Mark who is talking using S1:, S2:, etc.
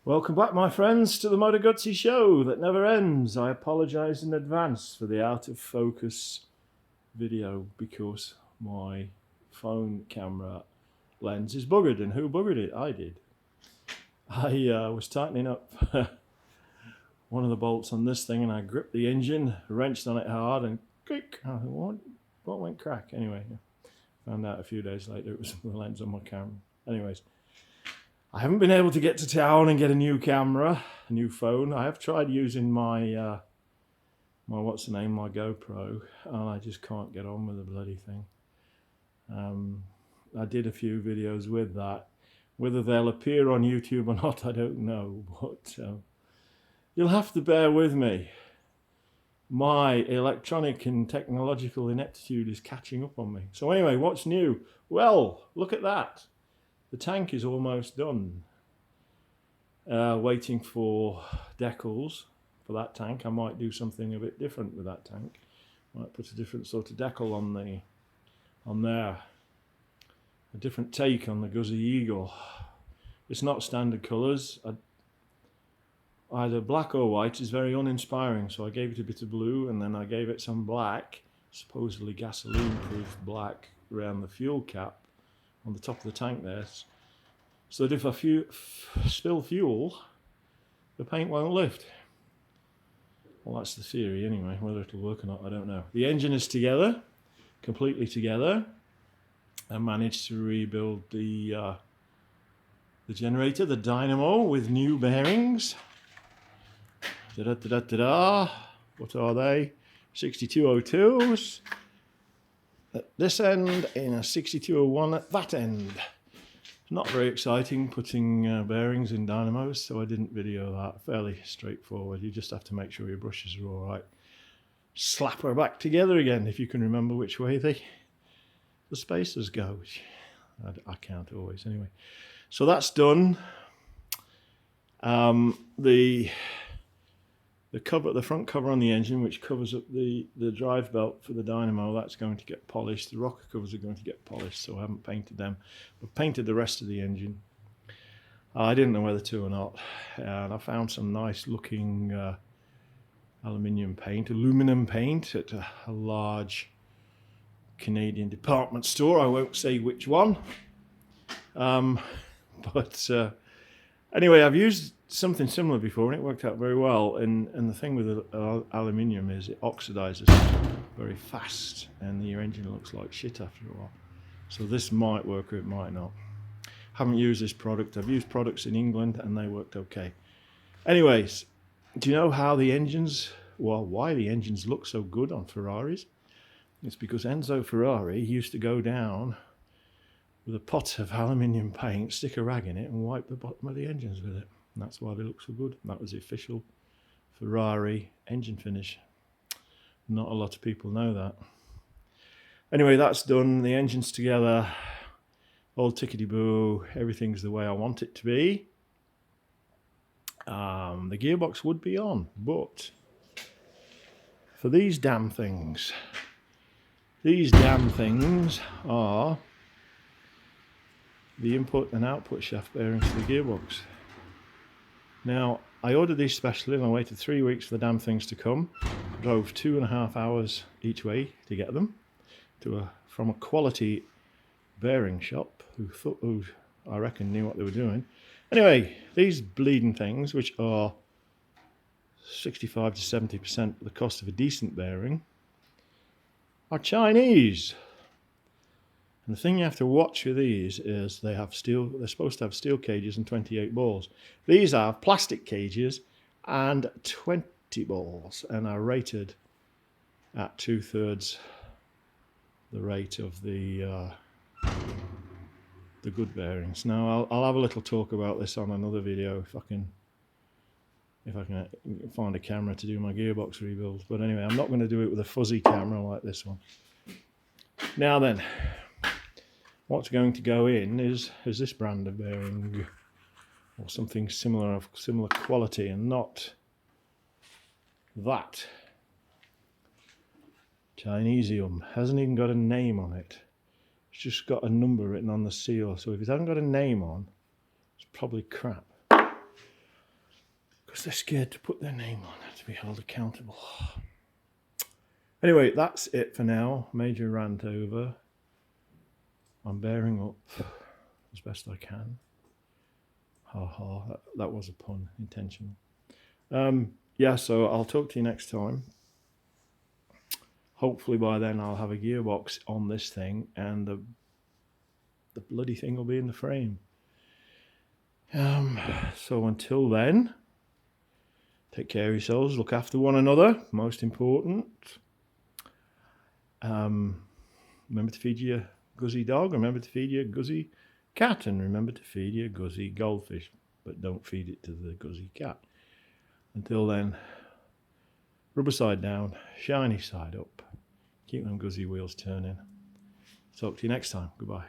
S1: Welcome back, my friends, to the Moto Guzzi show that never ends. I apologise in advance for the out of focus video because my phone camera lens is buggered, and who buggered it? I did. I was tightening up one of the bolts on this thing and I gripped the engine, wrenched on it hard and click. What went crack? Anyway, found out a few days later it was the lens on my camera. Anyways, I haven't been able to get to town and get a new camera, a new phone. I have tried using my my GoPro, and I just can't get on with the bloody thing. I did a few videos with that. Whether they'll appear on YouTube or not, I don't know, but you'll have to bear with me. My electronic and technological ineptitude is catching up on me. So anyway, what's new? Well, look at that. The tank is almost done. Waiting for decals for that tank. I might do something a bit different with that tank. Might put a different sort of decal on there. A different take on the Guzzi Eagle. It's not standard colours. Either black or white is very uninspiring, so I gave it a bit of blue and then I gave it some black, supposedly gasoline-proof black, around the fuel cap on the top of the tank there, so that if I spill fuel, the paint won't lift. Well, that's the theory anyway. Whether it'll work or not, I don't know. The engine is together, completely together. I managed to rebuild the generator, the dynamo, with new bearings. What are they? 6202s at this end, in a 6201 at that end. Not very exciting putting bearings in dynamos, so I didn't video that. Fairly straightforward. You just have to make sure your brushes are all right. Slap her back together again, if you can remember which way the spacers go. I can't always, anyway. So that's done. The front cover on the engine, which covers up the drive belt for the dynamo, that's going to get polished. The rocker covers are going to get polished, so I haven't painted them. I've painted the rest of the engine. I didn't know whether to or not, and I found some nice looking aluminum paint at a large Canadian department store. I won't say which one, but anyway, I've used something similar before and it worked out very well. And the thing with aluminium is it oxidizes very fast and your engine looks like shit after a while. So this might work or it might not. Haven't used this product. I've used products in England and they worked okay. Anyways, do you know how the engines, well, why the engines look so good on Ferraris? It's because Enzo Ferrari used to go down with a pot of aluminium paint, stick a rag in it and wipe the bottom of the engines with it. And that's why they look so good. That was the official Ferrari engine finish. Not a lot of people know that. Anyway, that's done. The engine's together. All tickety-boo. Everything's the way I want it to be. The gearbox would be on, but for these damn things are the input and output shaft bearings for the gearbox. Now, I ordered these specially and I waited 3 weeks for the damn things to come. Drove 2.5 hours each way to get them from a quality bearing shop who I reckon knew what they were doing. Anyway, these bleeding things, which are 65 to 70% the cost of a decent bearing, are Chinese. And the thing you have to watch with these is they're supposed to have steel cages and 28 balls. These have plastic cages and 20 balls and are rated at 2/3 the rate of the good bearings. Now I'll have a little talk about this on another video if I can find a camera to do my gearbox rebuild. But anyway, I'm not going to do it with a fuzzy camera like this one. Now then, what's going to go in is this brand of bearing or something similar of similar quality, and not that. Chinesium hasn't even got a name on it. It's just got a number written on the seal. So if it hasn't got a name on, it's probably crap. because they're scared to put their name on it, to be held accountable. Anyway, that's it for now. Major rant over. I'm bearing up as best I can. Ha ha, that was a pun, intentional. Yeah, so I'll talk to you next time. Hopefully by then I'll have a gearbox on this thing and the bloody thing will be in the frame. So until then, take care of yourselves, look after one another, most important. Remember to feed your Guzzi dog, remember to feed your Guzzi cat, and remember to feed your Guzzi goldfish, but don't feed it to the Guzzi cat. Until then, rubber side down, shiny side up. Keep them Guzzi wheels turning. Talk to you next time. Goodbye.